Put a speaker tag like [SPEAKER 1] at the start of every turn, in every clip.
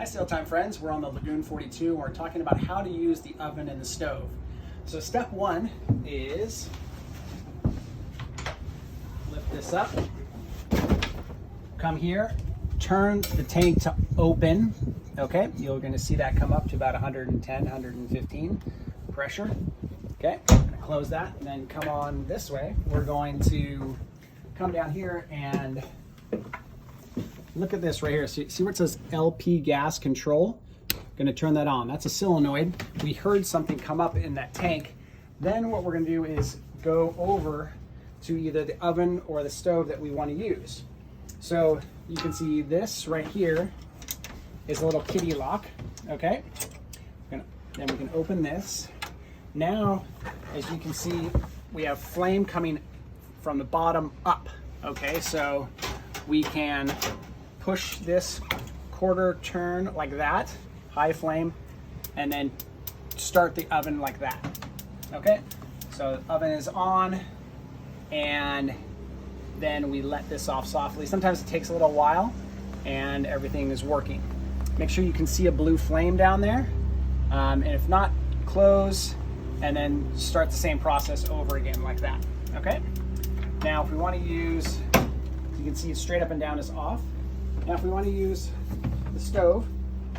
[SPEAKER 1] Hi Sail Time friends, we're on the Lagoon 42 and we're talking about how to use the oven and the stove. So step one is lift this up, come here, turn the tank to open, okay? You're gonna see that come up to about 110, 115 pressure, okay? I'm gonna close that and then come on this way. We're going to come down here and look at this right here. See where it says LP gas control? Going to turn that on. That's a solenoid. We heard something come up in that tank. Then what we're going to do is go over to either the oven or the stove that we want to use. So you can see this right here is a little kitty lock. Okay. Then we can open this. Now, as you can see, we have flame coming from the bottom up. Okay, so we can push this quarter turn like that, high flame, and then start the oven like that. Okay, so the oven is on, and then we let this off softly. Sometimes it takes a little while, and everything is working. Make sure you can see a blue flame down there, and if not, close, and then start the same process over again like that. Okay, now if we want to use, you can see it straight up and down is off. Now if we want to use the stove,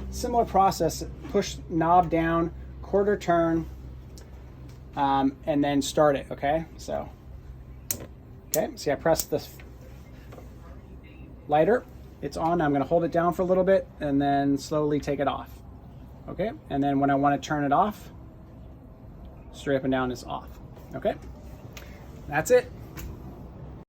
[SPEAKER 1] similar process, push knob down, quarter turn, and then start it, okay? So, okay, see I press the lighter, it's on, I'm gonna hold it down for a little bit and then slowly take it off, okay? And then when I wanna turn it off, straight up and down is off, okay? That's it.